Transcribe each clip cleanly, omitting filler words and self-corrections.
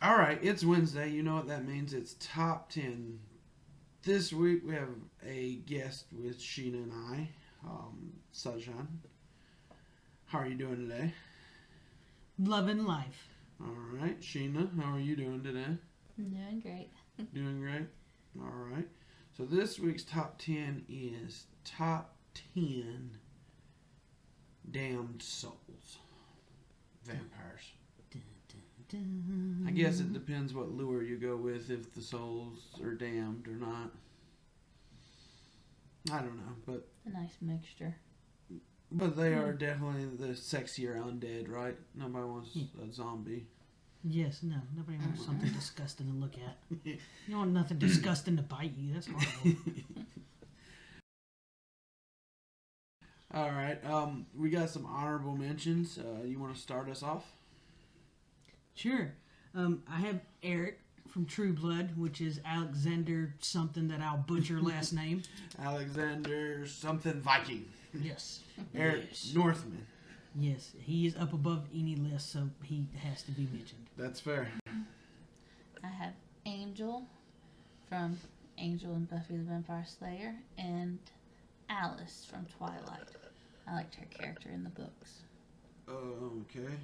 All right, it's Wednesday. You know what that means. It's top 10. This week we have a guest with Sheena and I, Sunshine. How are you doing today? Loving life. All right, Sheena, how are you doing today? I'm doing great. Doing great? All right. So this week's top 10 is top 10 damned souls. Vampires. I guess it depends what lure you go with, if the souls are damned or not. I don't know, but A nice mixture. they are definitely the sexier undead, right? Nobody wants a zombie. Yes, no. Nobody wants something disgusting to look at. You don't want nothing disgusting to bite you. That's horrible. All right, we got some honorable mentions. You want to start us off? Sure. I have Eric from True Blood, which is Alexander something that I'll butcher last name. Alexander something Viking. Yes. Eric Yes. Northman. Yes. He is up above any list, so he has to be mentioned. That's fair. I have Angel from Angel and Buffy the Vampire Slayer, and Alice from Twilight. I liked her character in the books. Okay.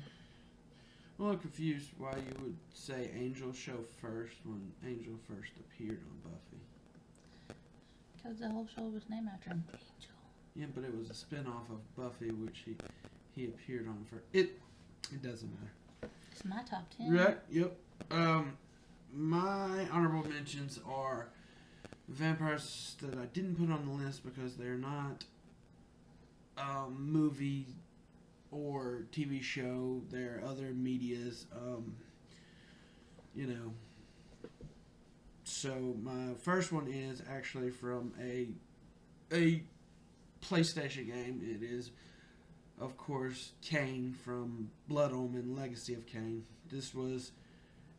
I'm a little confused why you would say Angel show first when Angel first appeared on Buffy. Because the whole show was named after an angel. Yeah, but it was a spin-off of Buffy, which he appeared on first. It doesn't matter. It's my top 10. Right? Yep. My honorable mentions are vampires that I didn't put on the list because they're not movie or TV show. They're other medias. So my first one is actually from a PlayStation game. It is, of course, Kane from Blood Omen: Legacy of Kane. This was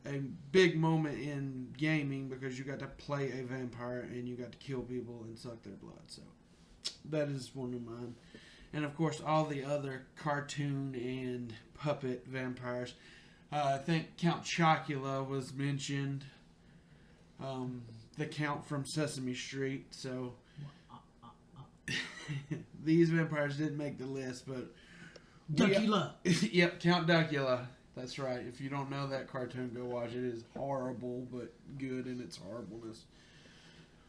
a big moment in gaming because you got to play a vampire and you got to kill people and suck their blood. So that is one of mine. And of course, all the other cartoon and puppet vampires. I think Count Chocula was mentioned. The Count from Sesame Street. So these vampires didn't make the list, but Duckula. Yep, Count Duckula. That's right. If you don't know that cartoon, go watch it. It is horrible, but good in its horribleness.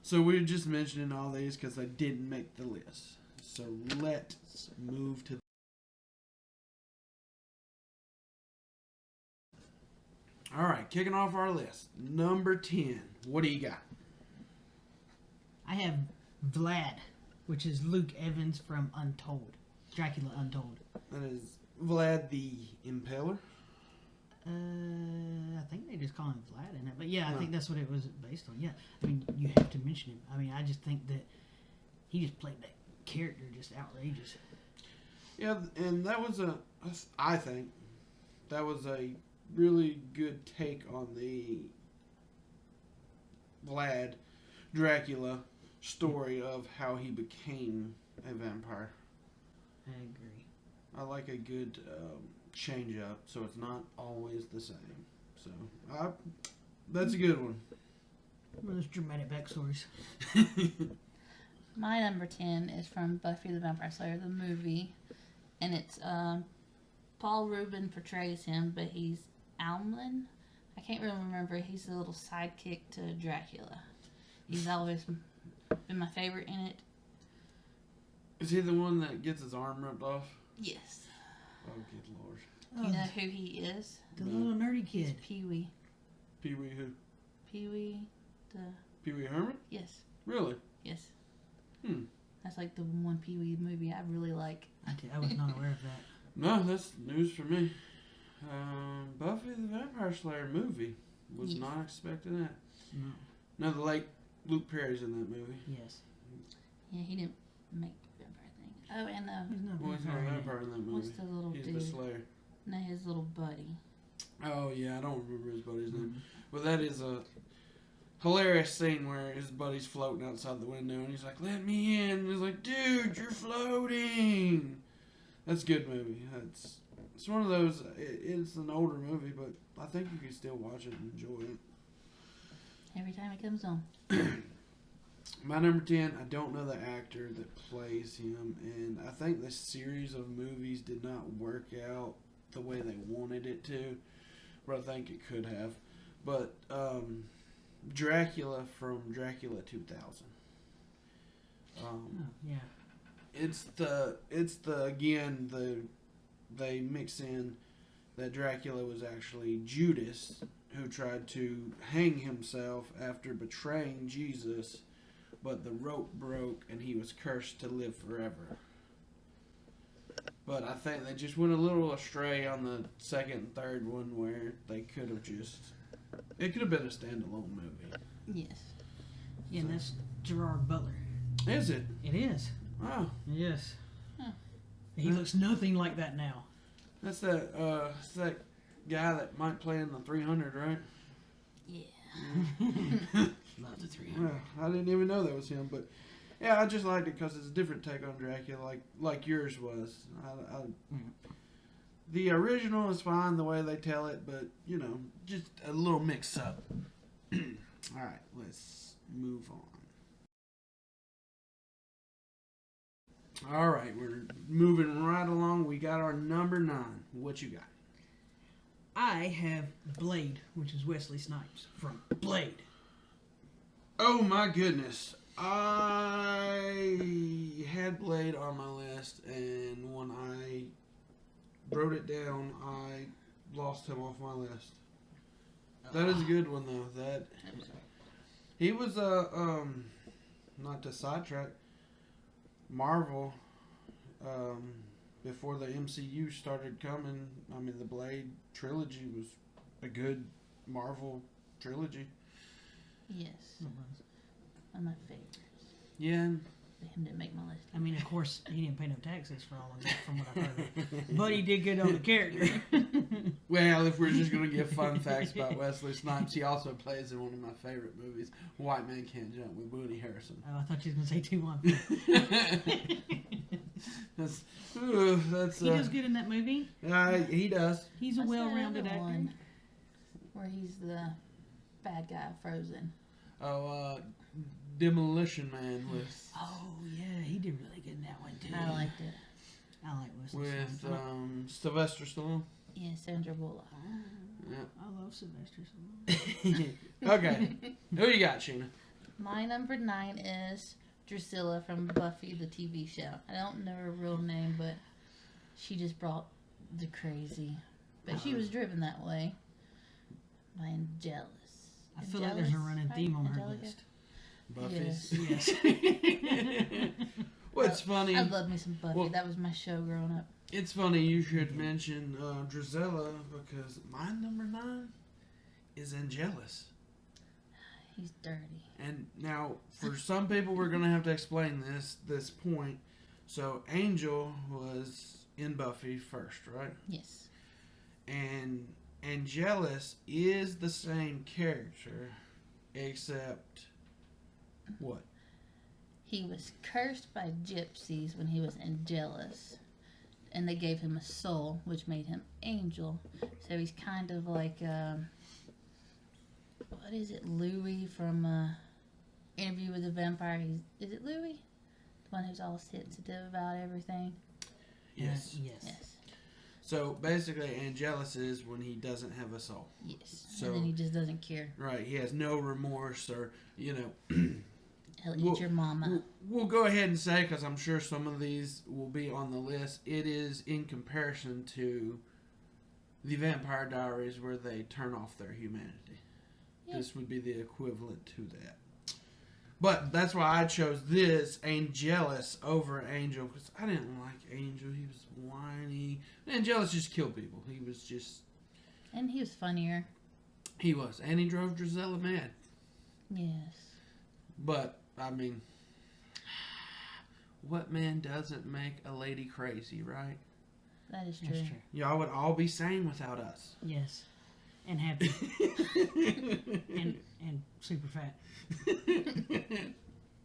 So we're just mentioning all these because they didn't make the list. So let's move to. All right, kicking off our list. Number 10. What do you got? I have Vlad, which is Luke Evans from Untold. Dracula Untold. That is Vlad the Impaler. I think they just call him Vlad in it. But yeah, I think that's what it was based on. Yeah. I mean, you have to mention him. I mean, I just think that he just played that character just outrageous. Yeah, and I think that was a really good take on the Vlad Dracula story of how he became a vampire. I agree. I like a good change up, so it's not always the same. So that's a good one. One of those dramatic backstories. My number 10 is from Buffy the Vampire Slayer, the movie. And it's Paul Rubin portrays him, but he's Almlin. I can't really remember. He's the little sidekick to Dracula. He's always been my favorite in it. Is he the one that gets his arm ripped off? Yes. Oh, good lord. Do you know who he is? The little nerdy He's kid. Pee-wee. Pee-wee who? Pee-wee Pee-wee Herman? Yes. Really? Yes. Hmm. That's like the one Pee-wee movie I really like. I was not aware of that. No, that's news for me. Buffy the Vampire Slayer movie. Was Yes. not expecting that. No. No, the late Luke Perry's in that movie. Yes. Yeah, he didn't make the vampire thing. Oh, and He's not Well, he's not a vampire. vampire in that movie. what's the little He's dude? the Slayer. No, his little buddy. Oh, yeah, I don't remember his buddy's name. Mhm. But that is a hilarious scene where his buddy's floating outside the window and he's like, let me in. And he's like, dude, you're floating. That's a good movie. it's one of those. It's an older movie, but I think you can still watch it and enjoy it. Every time it comes on. My number 10, I don't know the actor that plays him, and I think the series of movies did not work out the way they wanted it to, but I think it could have. But Dracula from Dracula 2000. Yeah. They mix in that Dracula was actually Judas, who tried to hang himself after betraying Jesus, but the rope broke and he was cursed to live forever. But I think they just went a little astray on the second and third one, where they could have it could have been a standalone movie. Yes. Yeah, and that's Gerard Butler. Is it? It is. Wow. Yes. Huh. He looks nothing like that now. That's that guy that might play in the 300, right? Yeah. Love the 300. Yeah, I didn't even know that was him, but yeah, I just liked it because it's a different take on Dracula, like yours was. The original is fine the way they tell it, but just a little mix up. All right, let's move on. All right, we're moving right along. We got our number 9. What you got? I have Blade, which is Wesley Snipes from Blade. Oh my goodness. I had Blade on my list, and when I wrote it down, I lost him off my list. That is a good one, though. That he was not to sidetrack, Marvel, before the MCU started coming. I mean, the Blade trilogy was a good Marvel trilogy. Yes. One of my favorites. Yeah. But him didn't make my list. I mean, of course, he didn't pay no taxes for all of that, from what I've heard. But he did good on the character. Well, if we're just going to give fun facts about Wesley Snipes, he also plays in one of my favorite movies, White Man Can't Jump, with Woody Harrelson. Oh, I thought you were going to say 2-1. That's He does good in that movie. He does. He's a What's that well-rounded other actor. one where he's the bad guy, Frozen. Oh, Demolition Man with Oh, yeah, he did really good in that one, too. I liked it. I like Wesley Snipes. Sylvester Stallone. Yeah, Sandra Bullock. Yeah. I love Sylvester Stallone. Okay, who you got, Sheena? My number 9 is Drusilla from Buffy the TV show. I don't know her real name, but she just brought the crazy. But she was driven that way by Angelus. I feel like there's a running theme on her Angelica? list. Buffy's. Yes. Well, it's funny. I love me some Buffy. Well, that was my show growing up. It's funny you should mention Drusilla, because my number 9 is Angelus. He's dirty. And now, for some people, we're going to have to explain this point. So, Angel was in Buffy first, right? Yes. And Angelus is the same character, except what? He was cursed by gypsies when he was Angelus. And they gave him a soul, which made him Angel. So he's kind of like, what is it, Louis from Interview with the Vampire? Is it Louis? The one who's all sensitive about everything? Yes. Yes. So, basically, Angelus is when he doesn't have a soul. Yes. So, and then he just doesn't care. Right, he has no remorse or, He'll eat your mama. We'll go ahead and say, because I'm sure some of these will be on the list, it is in comparison to the Vampire Diaries, where they turn off their humanity. Yep. This would be the equivalent to that. But that's why I chose this, Angelus, over Angel, because I didn't like Angel. He was whiny. Angelus just killed people. He was just... And he was funnier. He was. And he drove Drusilla mad. Yes. But, I mean, what man doesn't make a lady crazy, right? That is true. That's true. Y'all would all be sane without us. Yes. And happy. and super fat.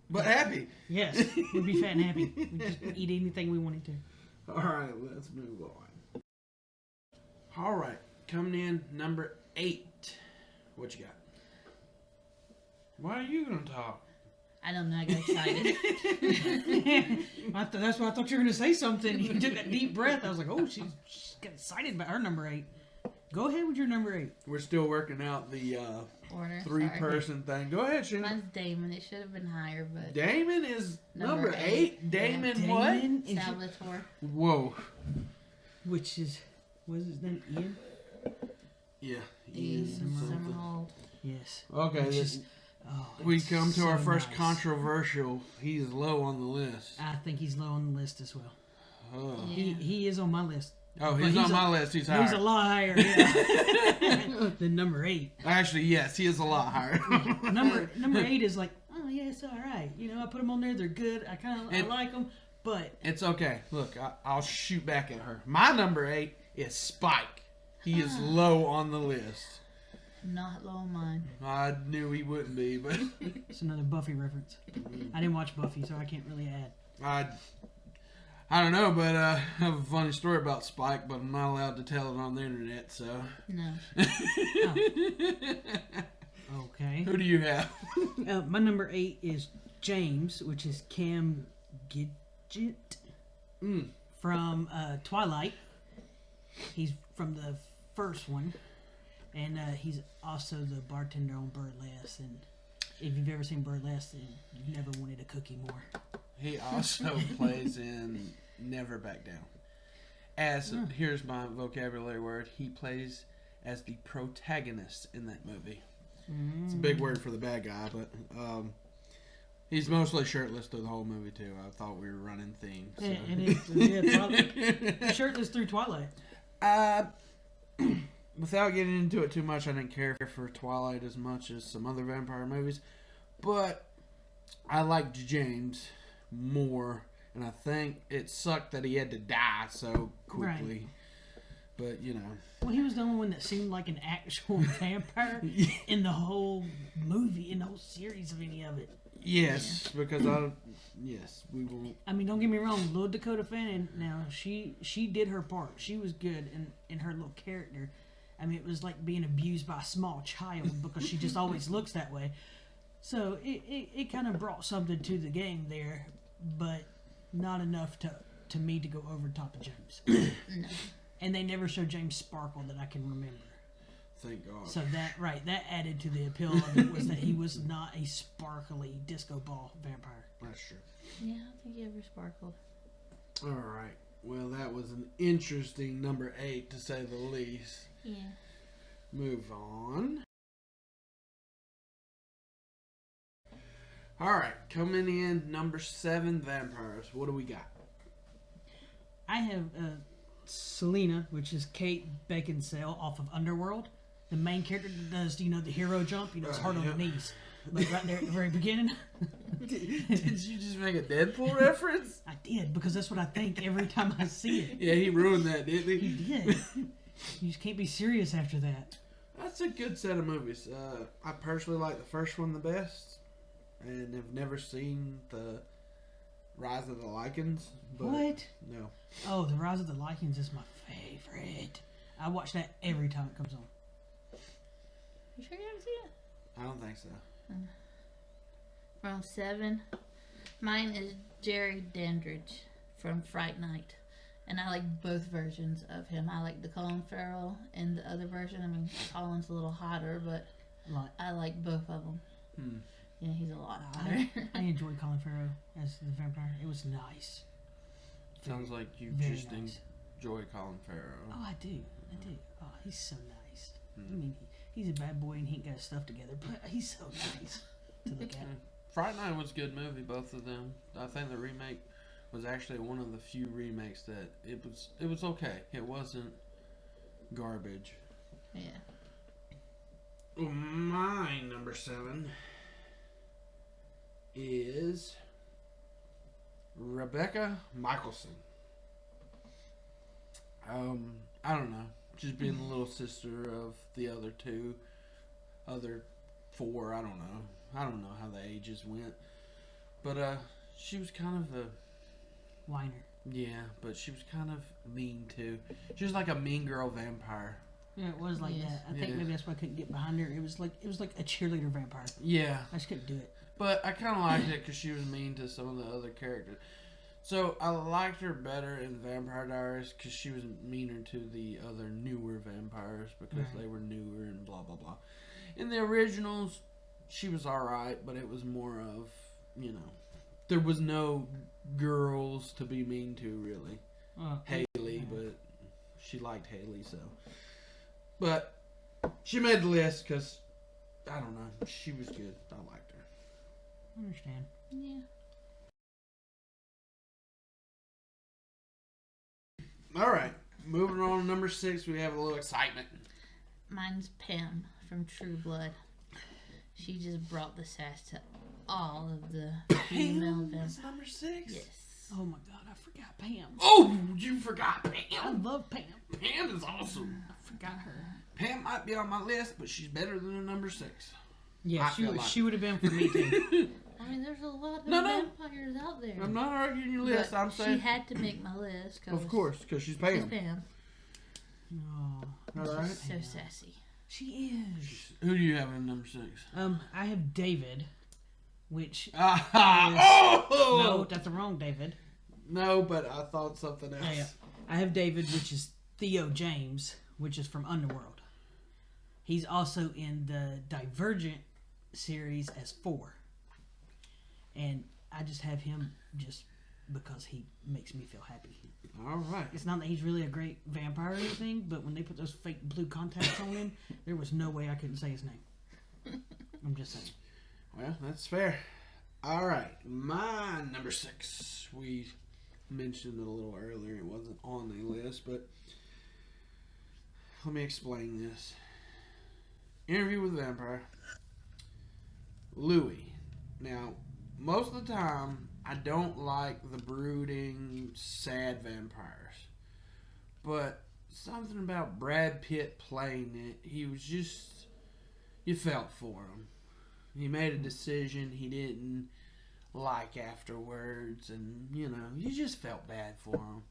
But happy. Yes. We'd be fat and happy. We'd just eat anything we wanted to. All right, let's move on. All right, coming in number 8. What you got? Why are you gonna talk? I don't know. I got excited. That's why I thought you were going to say something. You took that deep breath. I was like, oh, she's got excited about her number 8. Go ahead with your number 8. We're still working out the Order. 3-person thing. Go ahead, Shane. Mine's Damon. It should have been higher, but Damon is number 8. 8. Damon Yeah. what? Damon is- Salvatore. Whoa. Which is, what is his name? Ian? Yeah. Ian something. Summerhold. Yes. Okay. Which is, oh, We it's come to our so first nice. controversial. He's low on the list. I think he's low on the list as well. Oh, Yeah. He is on my list. oh But he's on he's my list. He's higher. He's a lot higher yeah, than number 8. Actually, yes, he is a lot higher. Number 8 is like, oh yeah, it's all right. You know, I put them on there. They're good. I like them, but It's okay. Look, I'll shoot back at her. My number 8 is Spike. He is low on the list. Not low on mine. I knew he wouldn't be, but it's another Buffy reference. I didn't watch Buffy, so I can't really add. I don't know, but I have a funny story about Spike, but I'm not allowed to tell it on the internet, so. No. Okay. Who do you have? My number 8 is James, which is Cam Gidget from Twilight. He's from the first one, and he's also the bartender on Burlesque. And if you've ever seen Burlesque, then you've never wanted a cookie more. He also plays in Never Back Down. Here's my vocabulary word. He plays as the protagonist in that movie. It's a big word for the bad guy, but he's mostly shirtless through the whole movie too. I thought we were running themes. So. Twilight. Shirtless through Twilight. Without getting into it too much, I didn't care for Twilight as much as some other vampire movies, but I liked James more, and I think it sucked that he had to die so quickly. Right. But you know, well, he was the only one that seemed like an actual vampire in the whole movie, in the whole series of any of it. Yes, because we will. I mean, don't get me wrong, Little Dakota Fanning. Now she did her part. She was good in her little character. I mean, it was like being abused by a small child because she just always looks that way. So it kind of brought something to the game there, but not enough to me to go over top of James. No. And they never showed James sparkle that I can remember. Thank God. So that added to the appeal of it, was that he was not a sparkly disco ball vampire. That's true. Yeah, I don't think he ever sparkled. All right. Well, that was an interesting number 8 to say the least. Yeah. Move on. All right, coming in number 7, vampires. What do we got? I have Selena, which is Kate Beckinsale off of Underworld. The main character that does, the hero jump. It's hard on the knees. Like right there at the very beginning. Did you just make a Deadpool reference? I did, because that's what I think every time I see it. Yeah, he ruined that, didn't he? He did. You just can't be serious after that. That's a good set of movies. I personally like the first one the best, and have never seen the Rise of the Lycans. But What? No. Oh, The Rise of the Lycans is my favorite. I watch that every time it comes on. You sure you haven't seen it? I don't think so. From 7, mine is Jerry Dandridge from Fright Night. And I like both versions of him. I like the Colin Farrell and the other version. I mean, Colin's a little hotter, but I like both of them. Yeah, he's a lot hotter. I enjoy Colin Farrell as the vampire. It was nice. Sounds like you Very just nice. enjoy Colin Farrell. Oh, I do. Oh, he's so nice. I mean, he's a bad boy and he ain't got his stuff together, but he's so nice to look at. Fright Night was a good movie, both of them. I think the remake was actually one of the few remakes that it was okay. It wasn't garbage. Yeah. Well, my number 7 is Rebecca Michelson. I don't know. Just being the little sister of the other 4, I don't know. I don't know how the ages went. But she was kind of a Whiner. Yeah, but she was kind of mean too. She was like a mean girl vampire. Yeah, it was like Yes. that. I think Yeah. maybe that's why I couldn't get behind her. It was like a cheerleader vampire. Yeah, I just couldn't do it. but I kind of liked it because she was mean to some of the other characters. So I liked her better in Vampire Diaries because she was meaner to the other newer vampires because Right. they were newer and blah blah blah. In the originals, she was alright, but it was more of, there was no girls to be mean to really. Haley, but she liked Haley, so. But she made the list because, I don't know, she was good. I liked her. I understand. Yeah. All right, moving on to number 6, we have a little excitement. Mine's Pam from True Blood. She just brought the sass to all of the female That's vampires. number 6? Yes. Oh my god, I forgot Pam. Oh, you forgot I Pam. love Pam. Pam is awesome. I forgot her. Pam might be on my list, but she's better than a number 6. Yeah, I feel like she would have been for me too. I mean, there's a lot of No. vampires out there. I'm not arguing your list. But I'm saying, she had to make my list. of course, because she's She's Pam. Pam. Oh, All right. So sassy. she is. Who do you have in number 6? I have David, which Oh! no, that's the wrong David. No, but I thought something else. Yeah. I have David, which is Theo James, which is from Underworld. He's also in the Divergent series as 4. And I just have him just because he makes me feel happy. All right. It's not that he's really a great vampire or anything, but when they put those fake blue contacts on him, there was no way I couldn't say his name. I'm just saying. Well, that's fair. All right. My number 6. We mentioned it a little earlier. It wasn't on the list, but let me explain this. Interview with a Vampire. Louis. Now, most of the time, I don't like the brooding, sad vampires. But something about Brad Pitt playing it, he was just, you felt for him. He made a decision he didn't like afterwards, and, you just felt bad for him.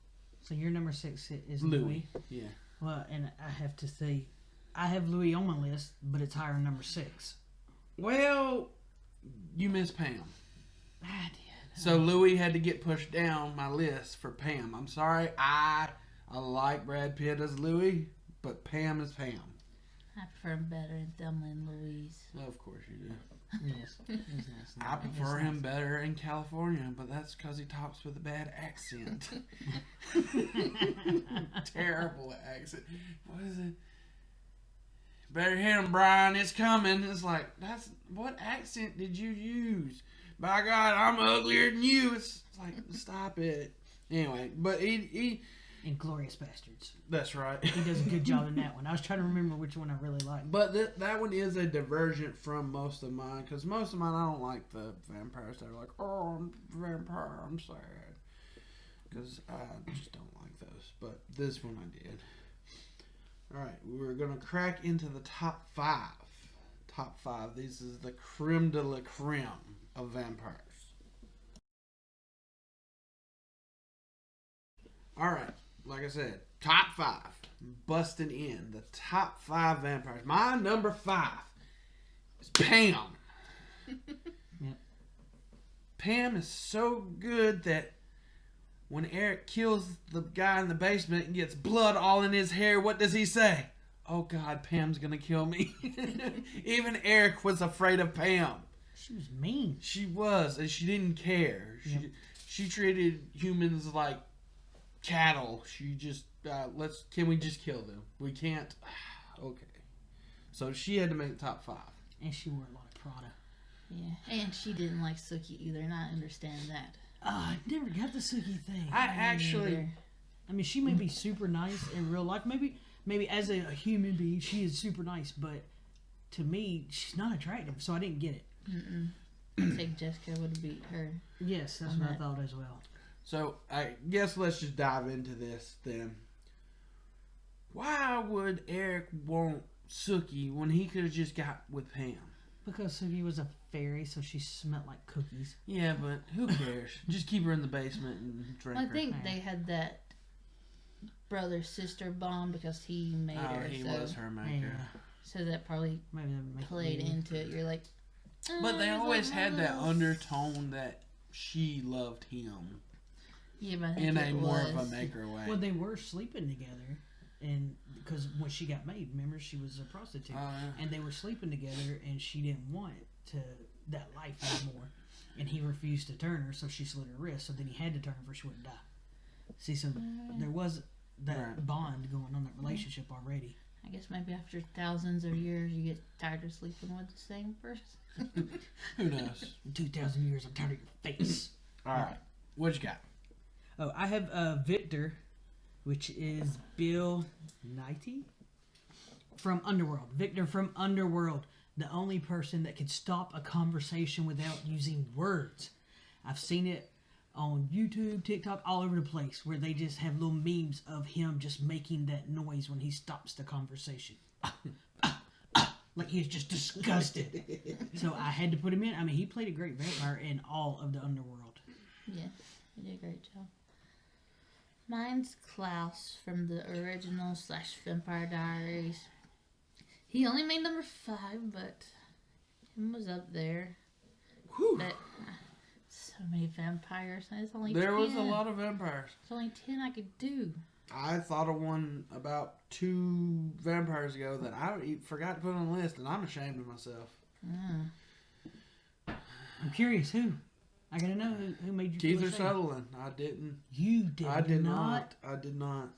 So your number 6 is Louis. Yeah. Well, and I have to say, I have Louis on my list, but it's higher than number 6. Well, you missed Pam. I did. So Louis had to get pushed down my list for Pam. I'm sorry. I like Brad Pitt as Louis, but Pam is Pam. I prefer him better in Thelma and Louise. Of course you do. Yes. It's nice. I prefer him better in California, but that's because he talks with a bad accent. Terrible accent. What is it? Better hit him, Brian. It's coming. It's like, what accent did you use? By God, I'm uglier than you. It's like, stop it. Anyway, but he Inglourious Bastards. that's right. He does a good job in that one. I was trying to remember which one I really liked. But that one is a divergent from most of mine, because most of mine I don't like the vampires that are like, oh, I'm a vampire, I'm sad. Because I just don't like those. But this one I did. Alright, we're going to crack into the top 5. Top 5. This is the creme de la creme of vampires. Alright, like I said, top 5. Busting in the top 5 vampires. My number 5 is Pam. Yep. Pam is so good that when Eric kills the guy in the basement and gets blood all in his hair, what does he say? Oh God, Pam's gonna kill me. Even Eric was afraid of Pam. She was mean. She was, and she didn't care. Yep. She treated humans like cattle. She just can we just kill them? We can't. Okay. So she had to make the top 5. And she wore a lot of Prada. Yeah, and she didn't like Sookie either, and I understand that. I never got the Suki thing. I mean, she may be super nice in real life. Maybe as a human being, she is super nice. But to me, she's not attractive, so I didn't get it. I think Jessica would have beat her. Yes, that's what I thought as well. So I guess let's just dive into this then. Why would Eric want Sookie when he could have just got with Pam? Because he was a fairy, so she smelled like cookies. Yeah, but who cares? Just keep her in the basement and drink I her. think they had that brother-sister bond because he made her. He so, was her maker. Yeah. So that probably Maybe that would make played it weird. into it. You're like, But they he's always like had that one of those. undertone that she loved him Yeah, but I think in a it more of a was. maker way. Well, they were sleeping together, and because when she got made, remember she was a prostitute, and they were sleeping together, and she didn't want that life anymore, and he refused to turn her, so she slit her wrist. So then he had to turn her, for she wouldn't die. See, so there was that Right. bond going on, that relationship already. I guess maybe after thousands of years, you get tired of sleeping with the same person. Who knows? In 2,000 years, I'm tired of your face. All right, what you got? Oh, I have Victor, which is Bill Nighy from Underworld. Victor from Underworld, the only person that can stop a conversation without using words. I've seen it on YouTube, TikTok, all over the place, where they just have little memes of him just making that noise when he stops the conversation. Like he's just disgusted. So I had to put him in. I mean, he played a great vampire in all of the Underworld. Yeah, you did a great job. Mine's Klaus from the original / Vampire Diaries. He only made NumberFive, but him was up there. Whew. But so many vampires. It's only There 10. was a lot of vampires. It's only 10 I could do. I thought of one about 2 vampires ago that I forgot to put on the list, and I'm ashamed of myself. I'm curious, who? I gotta know who made you Keith feel or ashamed. Sutherland. I didn't. You did I did not. not. I did not.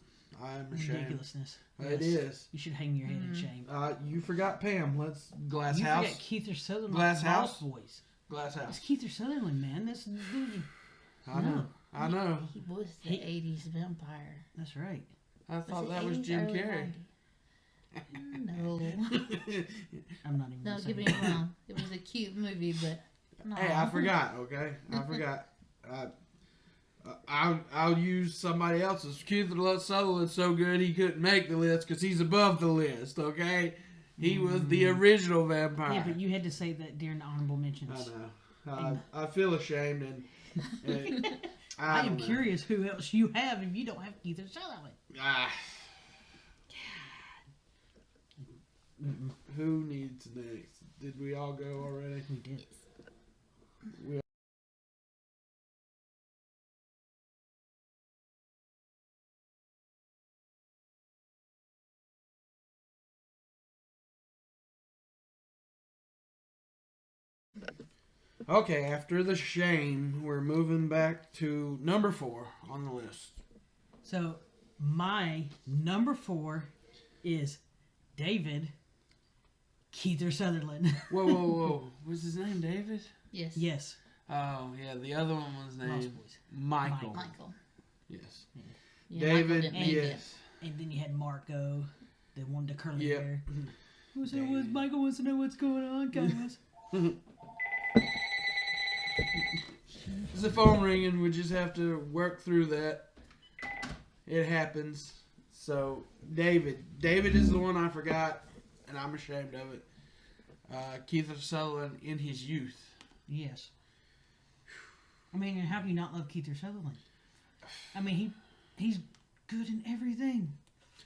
I am ashamed. Ridiculousness. It Yes. is. You should hang your head in shame. You forgot Pam. Let's Glass You House. forget Keith or Sutherland. Glass House? Boys. Glass It's House. Keith or Sutherland, man. That's I know. I know. He was the 80s vampire. That's right. I thought it that was 80s, Jim early Carrey. 90s? No. I'm not even. No, gonna give say me wrong. It was a cute movie, but no. Hey, I forgot. Okay, I forgot. I'll use somebody else's. Keith Sutherland's so good he couldn't make the list because he's above the list. Okay, he was the original vampire. Yeah, but you had to say that during the honorable mentions. I know. I feel ashamed and I am don't know. curious who else you have if you don't have Keith or Sutherland. Who needs next? Did we all go already? We did. Okay, after the shame, we're moving back to number 4 on the list. So my number 4 is David Keith or Sutherland. Whoa. What's his name, David? Yes. Yes. Oh, yeah, the other one was Lost named Boys. Michael. Michael. Yes. Yeah, Michael David, didn't make it. yes. And then you had Marco, the one with the curly Yep. hair. Michael wants to know what's going on, guys. There's a phone ringing. We just have to work through that. It happens. So, David is the one I forgot, and I'm ashamed of it. Keith Sutherland in his youth. Yes. I mean, how can you not love Keith or Sutherland? I mean, he's good in everything.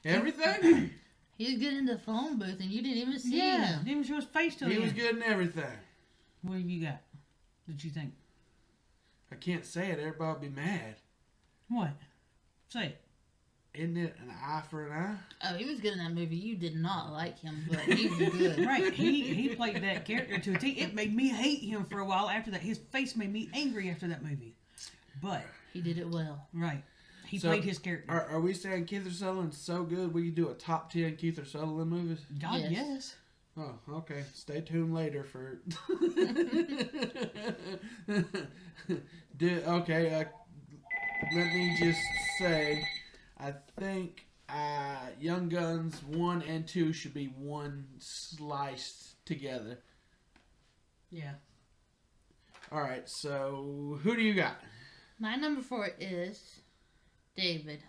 Everything? He was good in the phone booth, and you didn't even see Yeah, him. didn't even show his face to He him. was good in everything. What have you got? What you think? I can't say it. Everybody will be mad. What? Say it. Isn't it an eye for an eye? Oh, he was good in that movie. You did not like him, but he was good. Right, he played that character to a T. It made me hate him for a while after that. His face made me angry after that movie. But, He did it well. right, he So, played his character. Are we saying Keith Sutherland's so good we could do a top 10 Keith Sutherland movies? God, Yes. yes. Oh, okay. Stay tuned later for. Okay. Let me just say, I think Young Guns 1 and 2 should be one sliced together. Yeah. All right. So who do you got? My number 4 is David.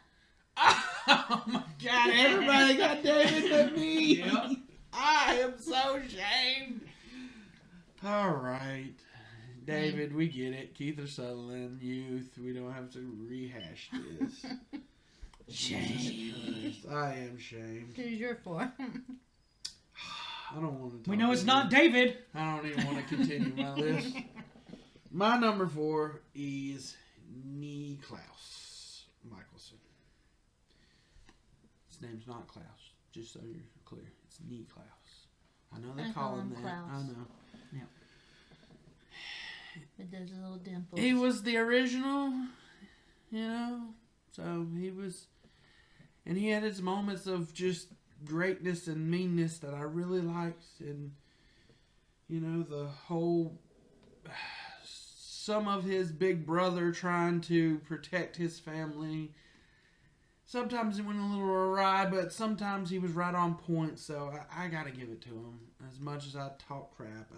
Oh my God! Everybody got David but me. Yep. I am so ashamed. All right. David, we get it. Keith Sutherland, youth. We don't have to rehash this. Shame. I am shamed. Who's your 4? I don't want to. We know it's not David. I don't even want to continue my list. My number 4 is Niklaus Michelson. His name's not Klaus, just so you're clear. It's Niklaus. I know they call him that. Klaus. I know. It does a little dimple. He was the original, so he was, and he had his moments of just greatness and meanness that I really liked, and, the whole, some of his big brother trying to protect his family. Sometimes it went a little awry, but sometimes he was right on point, so I got to give it to him. As much as I talk crap,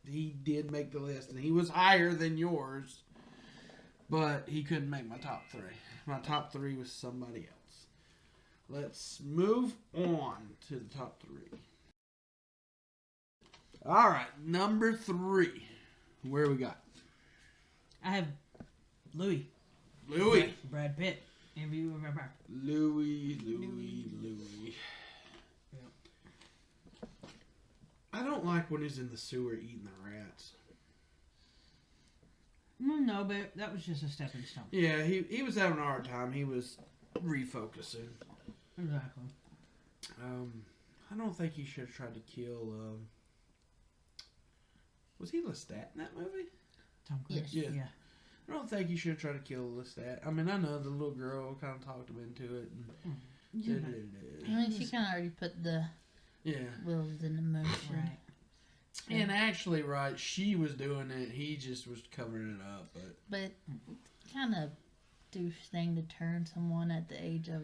he did make the list, and he was higher than yours, but he couldn't make my top 3. My top 3 was somebody else. Let's move on to the top 3. All right, number 3. Where we got? I have Louis. Brad Pitt. Louis. I don't like when he's in the sewer eating the rats. No, but that was just a stepping stone. Yeah, he was having a hard time. He was refocusing. Exactly. I don't think he should have tried to kill. Was he Lestat in that movie? Tom Cruise. Yes. Yeah. I don't think he should have tried to kill Lestat. I mean, I know the little girl kind of talked him into it. And I mean, she kind of already put the wheels in motion. Right. And actually, right, she was doing it. He just was covering it up. But kind of douche thing to turn someone at the age of,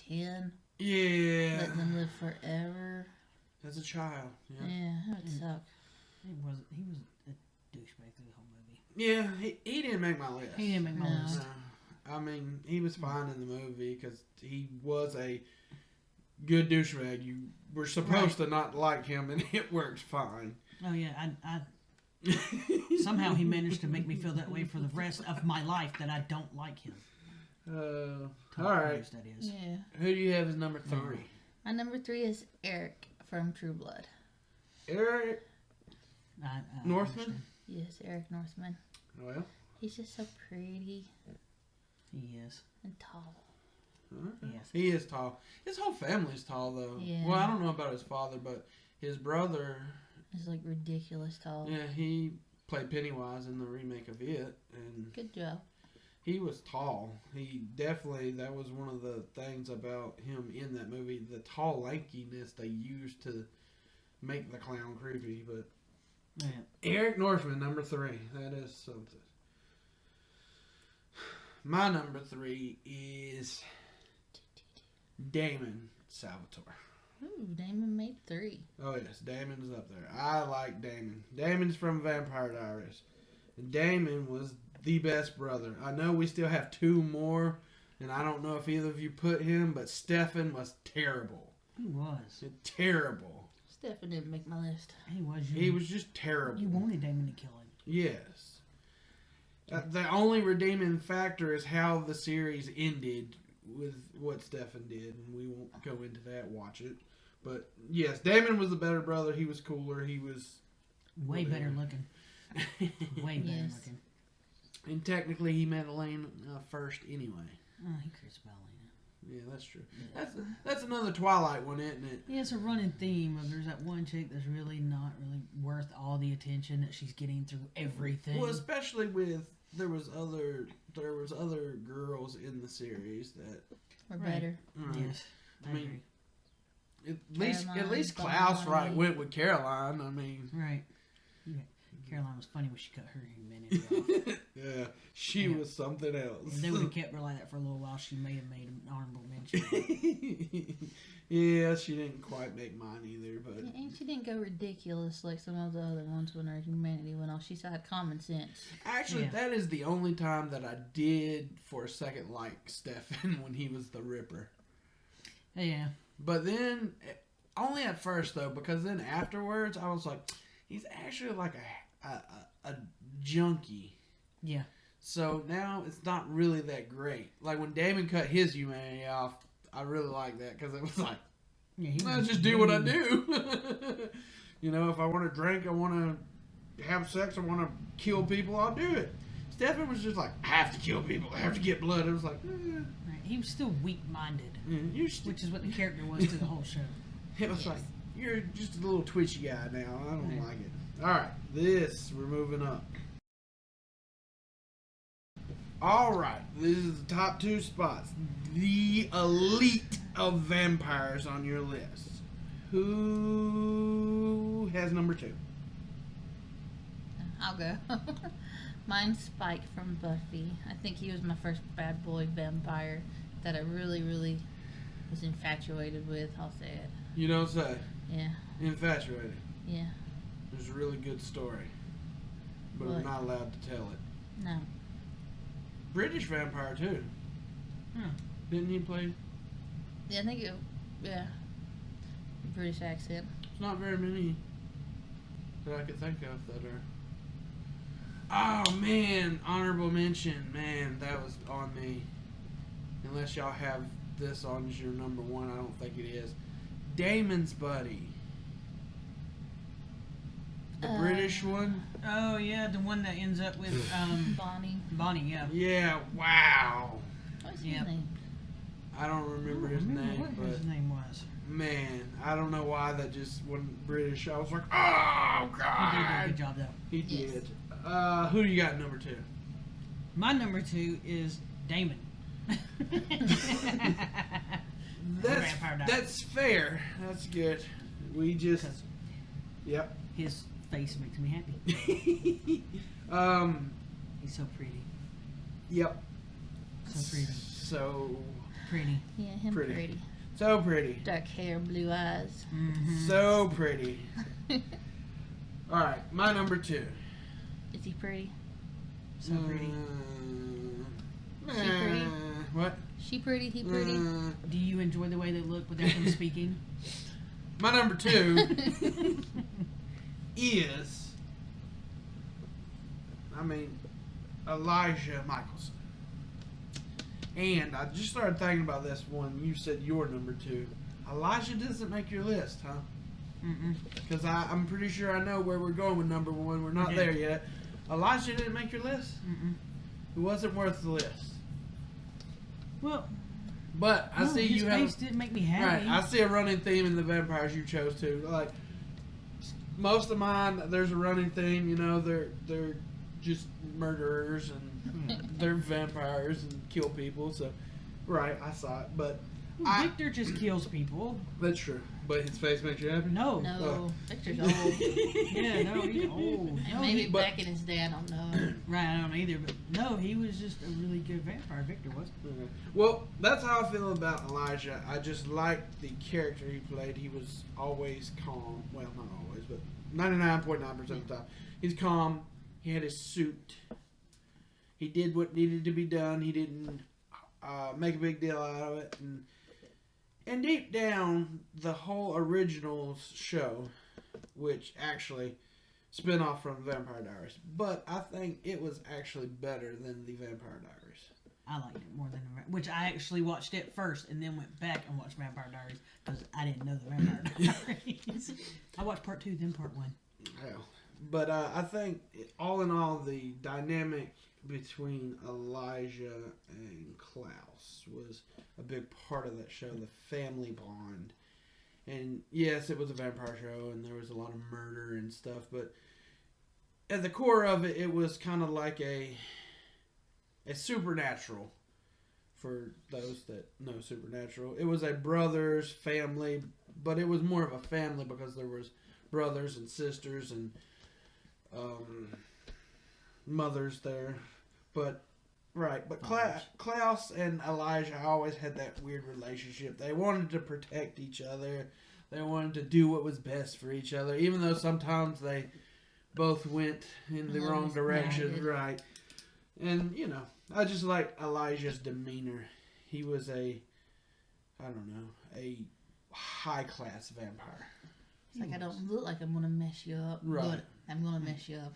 10? Yeah. Let them live forever. As a child. Yeah, that would suck. He was a douchebag through the whole movie. Yeah, he didn't make my list. He didn't make my list. I mean, he was fine in the movie because he was a good douchebag. You were supposed to not like him, and it worked fine. Oh yeah, I somehow he managed to make me feel that way for the rest of my life that I don't like him. All right. That is. Yeah. Who do you have as number 3? My number 3 is Eric from True Blood. Eric I Northman? understand. Yes, Eric Northman. Well, He's just so pretty He is. and tall. Yes. he is tall. His whole family's tall, though. Yeah. Well, I don't know about his father, but his brother, He's like ridiculous tall. yeah, he played Pennywise in the remake of It, and Good job. he was tall. He definitely, that was one of the things about him in that movie, the tall lankiness they used to make the clown creepy. But Yeah. Eric Northman, number 3, that is something. My number 3 is Damon Salvatore. Ooh, Damon made 3. Oh yes, Damon is up there. I like Damon. Damon's from Vampire Diaries. And Damon was the best brother. I know we still have 2 more, and I don't know if either of you put him, but Stefan was terrible. He was. Terrible. Stefan didn't make my list. He was. He was just terrible. You wanted Damon to kill him. Yes. The only redeeming factor is how the series ended with what Stefan did, and we won't go into that. Watch it. But yes, Damon was the better brother. He was cooler. He was Way better looking. Way better Yes. looking. And technically, he met Elaine first anyway. Oh, he creates Balina. Yeah, that's true. That's another Twilight one, isn't it? Yeah, it's a running theme of there's that one chick that's really not really worth all the attention that she's getting through everything. Well, especially with there was other girls in the series that We're Right. better. Yes, I I mean, agree. at least Caroline, Klaus Bonnie. went with Caroline. I mean, Right. Yeah. Caroline was funny when she cut her humanity off. yeah, she Yeah. was something else. If they would have kept her like that for a little while, she may have made an honorable mention. Yeah, she didn't quite make mine either, but And she didn't go ridiculous like some of the other ones when her humanity went off. She still had common sense. actually, Yeah. that is the only time that I did for a second like Stefan when he was the Ripper. Yeah. But then, only at first though, because then afterwards I was like, he's actually like a junkie. Yeah. So now it's not really that great. Like when Damon cut his humanity off, I really like that because it was like, Yeah, he let's was just do what I do. You know, if I want to drink, I want to have sex, I want to kill people, I'll do it. Stefan was just like, I have to kill people, I have to get blood. It was like, Right. He was still weak-minded, which is what the character was to the whole show. It was like, you're just a little twitchy guy now. I don't like it. All right, we're moving up. All right, this is the top 2 spots. The elite of vampires on your list. Who has number 2? I'll go. Mine's Spike from Buffy. I think he was my first bad boy vampire that I really, really was infatuated with. I'll say it. You don't say. Yeah. Infatuated. Yeah. There's a really good story, but What? I'm not allowed to tell it. No. British vampire too. Didn't he play? Yeah, I think it. Yeah. British accent. There's not very many that I could think of that are. Oh man, honorable mention. Man, that was on me. Unless y'all have this on as your number 1, I don't think it is. Damon's buddy. The British one? Oh, yeah, the one that ends up with Bonnie. Bonnie, yeah. Yeah, wow. What's Yep. his name? I don't remember his name, what but his name was. man, I don't know why that just wasn't British. I was like, oh He did do a god. good job, though. He Yes. did. Who do you got at number 2? My number 2 is Damon. Vampire Diaries. That's fair. That's good. We just, 'Cause yep. his face makes me happy. He's so pretty. Yep. So pretty. So Pretty. Yeah, him Pretty. pretty. so pretty. Dark hair, blue eyes. Mm-hmm. So pretty. All right, my number 2. Is he pretty? So pretty. She pretty? What? She pretty? He pretty? Do you enjoy the way they look without them speaking? My number 2 is, Elijah Michelson. And I just started thinking about this when you said your number 2. Elijah doesn't make your list, huh? Mm-mm. Because I'm pretty sure I know where we're going with number 1. We're not Okay. there yet. Elijah didn't make your list? Mm-mm. It wasn't worth the list. Well, But I see his you face have. didn't make me Right, happy. I see a running theme in the vampires you chose too. Like most of mine, there's a running theme. You know, they're just murderers and they're vampires and kill people. So, right, I saw it, but Victor just kills people. that's true. But his face makes you happy. No. No, Victor's old. Yeah, no, he's old. And No, maybe but- back in his day, I don't know. Right, I don't either, but no, he was just a really good vampire. Victor was. Okay. Well, that's how I feel about Elijah. I just liked the character he played. He was always calm. Well, not always, but 99.9% of the time. He's calm. He had his suit. He did what needed to be done. He didn't make a big deal out of it. And deep down, the whole originals show, which actually spin off from Vampire Diaries, but I think it was actually better than the Vampire Diaries. I liked it more than which I actually watched it first and then went back and watched Vampire Diaries because I didn't know the Vampire Diaries. I watched part 2, then part 1. Hell. But I think, all in all, the dynamic between Elijah and Klaus was a big part of that show, the family bond. And yes, it was a vampire show, and there was a lot of murder and stuff, but at the core of it, it was kind of like a supernatural, for those that know supernatural. It was a brothers family, but it was more of a family because there was brothers and sisters and mothers there. But Klaus and Elijah always had that weird relationship. They wanted to protect each other. They wanted to do what was best for each other, even though sometimes they both went in the wrong direction. Right. And, you know, I just like Elijah's demeanor. He was a high-class vampire. It's like, I don't look like I'm going to mess you up, but I'm going to mess you up.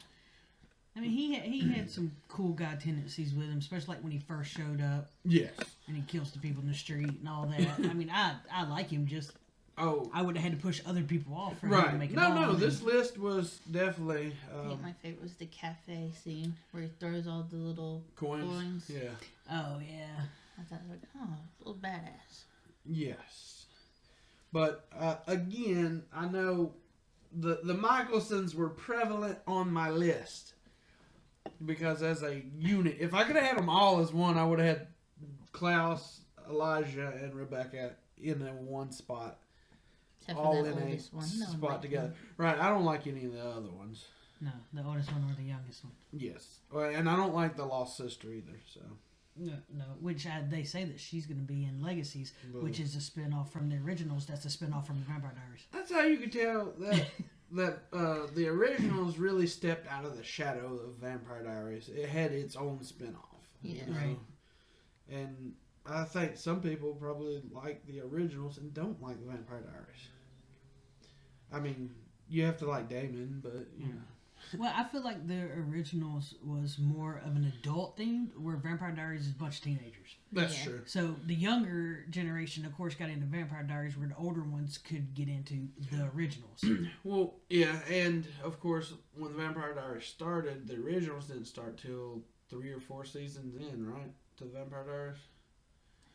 I mean, he had some cool guy tendencies with him, especially like when he first showed up. Yes. And he kills the people in the street and all that. I mean, I like him, just I would have had to push other people off for him to make it No, this list was definitely... I think my favorite was the cafe scene where he throws all the little coins. Yeah. Oh, yeah. I thought, like, oh, a little badass. Yes. But, again, I know the Michelsons were prevalent on my list. Because as a unit, if I could have had them all as one, I would have had Klaus, Elijah, and Rebecca in a one spot. Except for all that in a oldest one. No, spot together. Right, I don't like any of the other ones. No, the oldest one or the youngest one. Yes. And I don't like the Lost Sister either, so... No, which they say that she's going to be in Legacies, which is a spin-off from the originals. That's a spin-off from the Vampire Diaries. That's how you can tell that the originals really stepped out of the shadow of Vampire Diaries. It had its own spin-off. Yeah. You know? Right. And I think some people probably like the originals and don't like the Vampire Diaries. I mean, you have to like Damon, but, you know. Well, I feel like the originals was more of an adult theme, where Vampire Diaries is a bunch of teenagers. That's true. So the younger generation, of course, got into Vampire Diaries, where the older ones could get into the originals. Well, yeah, and of course, when the Vampire Diaries started, the originals didn't start till 3 or 4 seasons in, right? To the Vampire Diaries?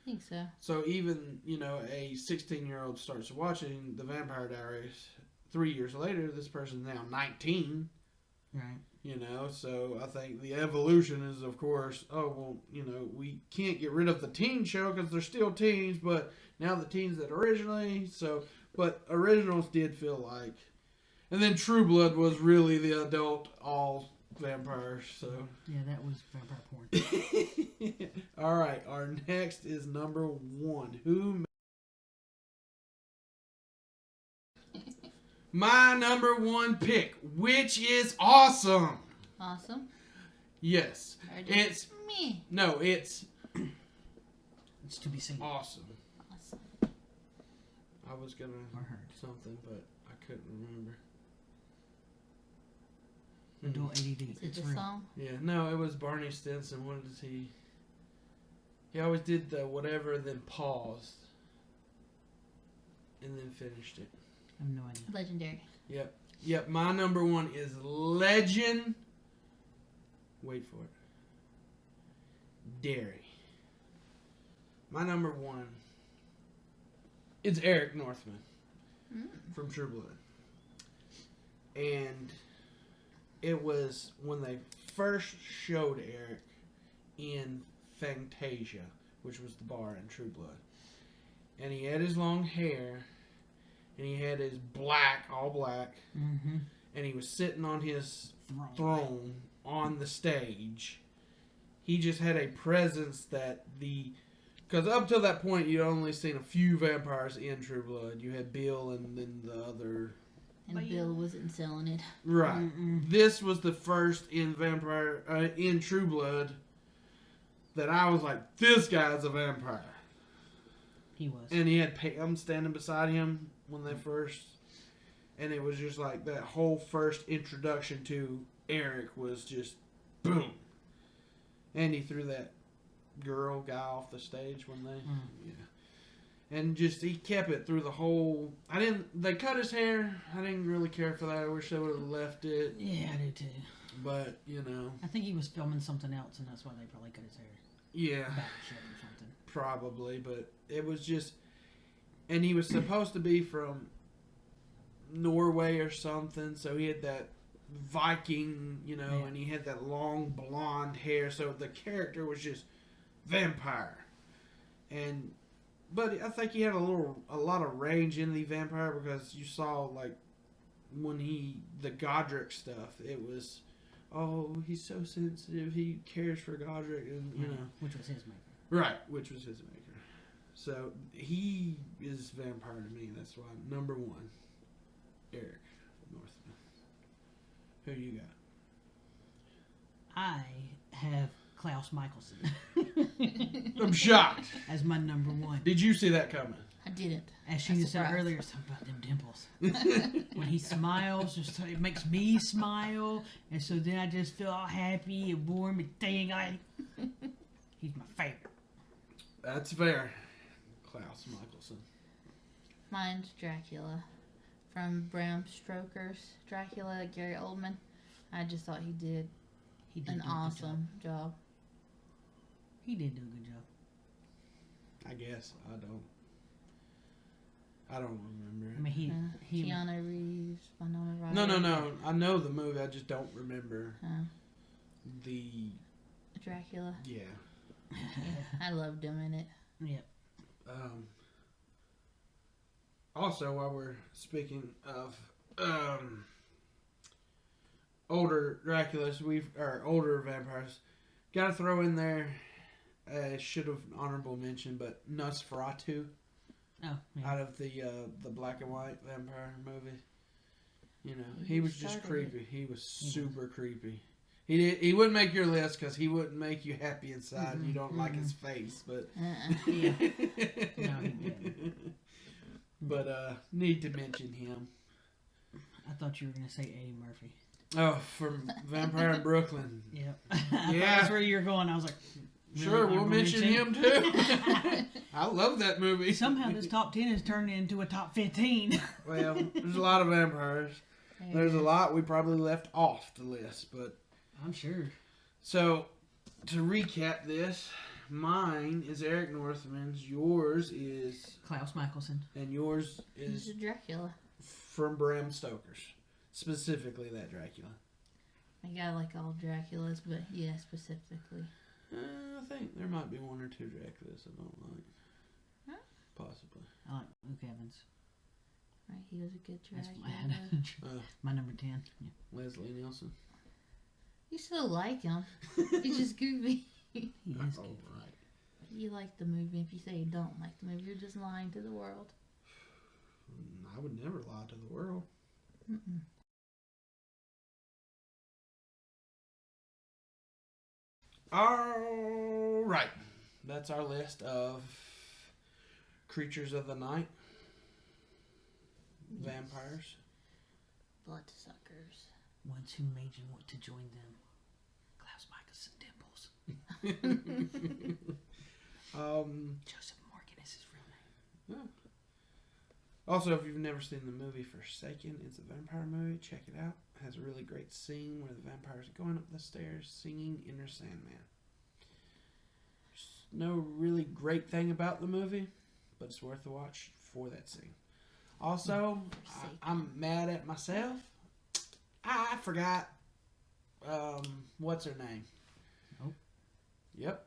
I think so. So even, a 16-year-old starts watching the Vampire Diaries 3 years later, this person's now 19. Right. So I think the evolution is, of course, we can't get rid of the teen show because they're still teens, but now the teens that originally, but originals did feel like, and then True Blood was really the adult all vampires, so. Yeah, that was vampire porn. All right, our next is number 1. Who? My number 1 pick, which is awesome. Awesome. Yes. It's me. No, it's to be seen. Awesome. Awesome. I was gonna heard something, but I couldn't remember. Adult ADD. Is it the song? Yeah, no, it was Barney Stinson. What does he? He always did the whatever, then paused, and then finished it. I have no idea. Legendary. Yep. My number 1 is Legend. Wait for it. Dairy. My number 1. It's Eric Northman from True Blood, and it was when they first showed Eric in Fantasia, which was the bar in True Blood, and he had his long hair. And he had his all black, and he was sitting on his throne on the stage. He just had a presence that because up till that point, you'd only seen a few vampires in True Blood. You had Bill and then the other. And Bill wasn't selling it. Right. This was the first in in True Blood that I was like, this guy's a vampire. He was. And he had Pam standing beside him when they first, and it was just like that whole first introduction to Eric was just boom. And he threw that guy off the stage when they, and just he kept it through the whole. They cut his hair. I didn't really care for that. I wish they would have left it. Yeah, I do too. But I think he was filming something else, and that's why they probably cut his hair. Yeah, back shit or something. Probably, but it was just. And he was supposed to be from Norway or something, so he had that Viking, and he had that long blonde hair, so the character was just vampire. But I think he had a lot of range in the vampire, because you saw, like, when the Godric stuff, it was, he's so sensitive, he cares for Godric, and, Which was his maker. Right, which was his maker. So, he is vampire to me. That's why number 1, Eric Northman. Who you got? I have Klaus Michelson I'm shocked. as my number 1. Did you see that coming? I didn't. As she said surprised. earlier, something about them dimples. When he smiles, just it makes me smile, and so then I just feel all happy and warm and dang, he's my favorite. That's fair. Klaus Michelson. Mine's Dracula. From Bram Stoker's Dracula, Gary Oldman. I just thought he did He did an do a good awesome job. He did do a good job. I guess. I don't remember I mean, he Keanu Reeves, Winona Ryder. No. I know the movie. I just don't remember the. Dracula. Yeah. Yeah, I loved him in it. yeah. Also, while we're speaking of older Draculas, or older vampires, gotta throw in there. Should have honorable mention, but Nosferatu. Oh, yeah. Out of the black and white vampire movie. You know, he was just creepy. He was super creepy. He wouldn't make your list because he wouldn't make you happy inside. You don't like his face, but Yeah. No, he didn't. but need to mention him. I thought you were gonna say Eddie Murphy. Oh, from Vampire in Brooklyn. Yep. Yeah. That's where you're going. I was like, really? Sure, we'll Honorable mention him too. I love that movie. Somehow this top 10 has turned into a top 15. Well, there's a lot of vampires. There's a lot we probably left off the list, but I'm sure. so to recap this, mine is Eric Northman's, yours is, Klaus Michelson. and yours He's is a Dracula. from Bram Stoker's, specifically that Dracula. I got like all Draculas, but yeah, specifically. I think there might be one or two Draculas I don't like. Huh? Possibly. I like Luke Evans. Right, he was a good That's Dracula. my number 10. Yeah. Leslie Nielsen. You still like him. He's just goofy. He is All good. right. You like the movie. If you say you don't like the movie, you're just lying to the world. I would never lie to the world. Mm-mm. All right. That's our list of creatures of the night. Yes. Vampires. Bloodsuckers. Ones who made you want to join them. Klaus Michelson Dimples. Joseph Morgan is his real name. Also, if you've never seen the movie Forsaken, it's a vampire movie. Check it out. It has a really great scene where the vampires are going up the stairs singing Inner Sandman. There's no really great thing about the movie, but it's worth a watch for that scene. Also, I'm mad at myself. I forgot, what's her name? Oh. Yep.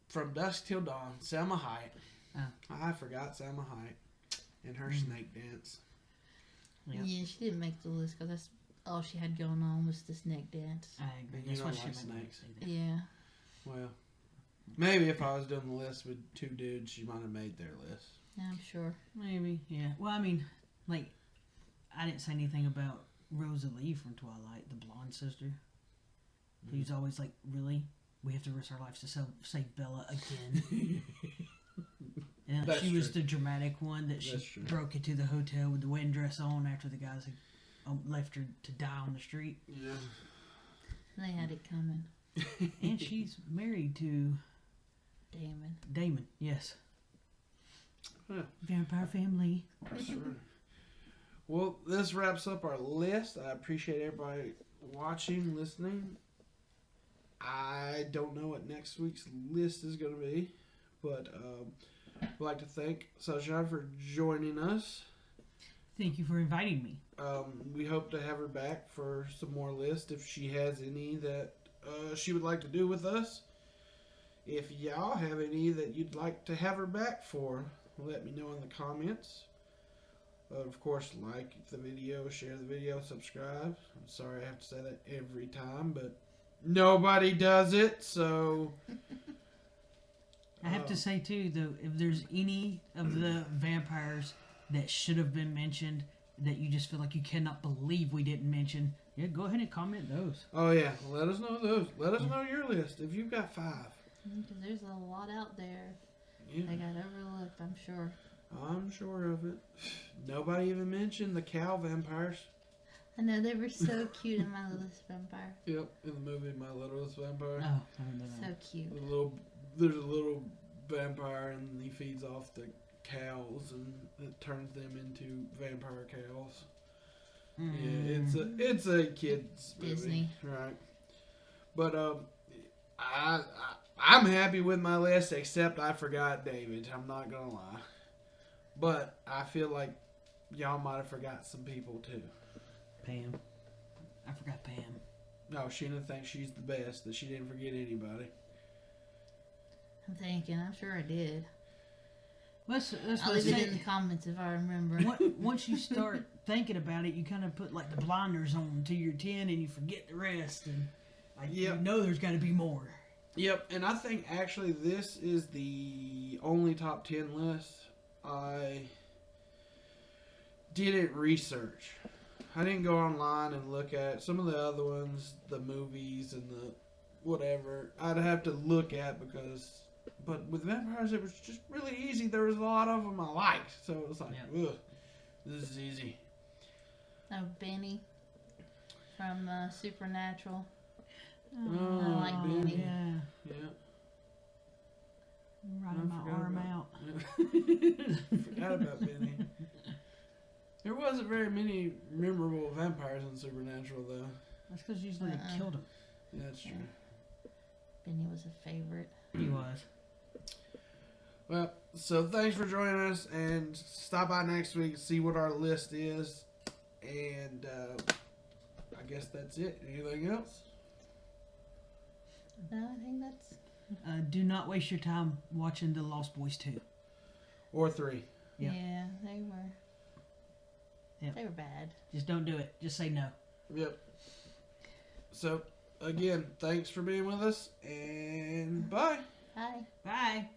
From Dusk Till Dawn, Selma Hayek. Oh. I forgot Selma Hayek and her snake dance. Yep. Yeah, she didn't make the list because that's all she had going on was the snake dance. I agree. And That's you why don't she like made me snakes. say that. Yeah. Well, maybe if I was doing the list with two dudes, she might have made their list. Yeah, I'm sure. Maybe, yeah. Well, I mean, like, I didn't say anything about Rosalie from Twilight, the blonde sister. Who's always like, really? We have to risk our lives to save Bella again. And That's she was true. the dramatic one that she That's true. broke into the hotel with the wedding dress on after the guys had left her to die on the street. Yeah. They had it coming. And she's married to Damon, yes. Yeah. Vampire family. That's right. Well, this wraps up our list. I appreciate everybody watching, listening. I don't know what next week's list is going to be, but I'd like to thank Sunshine for joining us. Thank you for inviting me. We hope to have her back for some more lists if she has any that she would like to do with us. If y'all have any that you'd like to have her back for, let me know in the comments. Of course, like the video, share the video, subscribe. I'm sorry I have to say that every time, but nobody does it, so... I have to say, too, though, if there's any of the vampires that should have been mentioned that you just feel like you cannot believe we didn't mention, yeah, go ahead and comment those. Oh, yeah. Let us know those. Let us know your list if you've got 5. Because there's a lot out there Yeah. that got overlooked, I'm sure. I'm sure of it. Nobody even mentioned the cow vampires. I know they were so cute in My Littlest Vampire. Yep, in the movie My Littlest Vampire. Oh, I remember So that. cute. There's a little vampire and he feeds off the cows and it turns them into vampire cows. Yeah, it's a kids movie, Disney. right? But I'm happy with my list, except I forgot David. I'm not gonna lie, but I feel like y'all might have forgot some people too. Pam. I forgot Pam. No, Sheena thinks she's the best. That she didn't forget anybody. I'm thinking. I'm sure I did. That's I'll what leave I it in the say. comments if I remember. Once you start thinking about it, you kind of put like the blinders on to your 10 and you forget the rest. And like, you know there's got to be more. Yep, and I think actually this is the only top 10 list I didn't research. I didn't go online and look at some of the other ones, the movies and the whatever. I'd have to look at because, but with vampires it was just really easy. There was a lot of them I liked, so it was like, ugh, this is easy. Oh, Benny from Supernatural. Oh, I like Benny. Yeah. Yeah. Riding my arm out. Forgot about Benny. There wasn't very many memorable vampires in Supernatural, though. That's because usually they killed him. Yeah, that's true. Benny was a favorite. He was. Well, so thanks for joining us, and stop by next week and see what our list is. And I guess that's it. Anything else? No, I think that's... Do not waste your time watching The Lost Boys 2. Or 3. Yep. Yeah, they were... Yep. They were bad. Just don't do it. Just say no. Yep. So, again, thanks for being with us, and bye. Bye. Bye.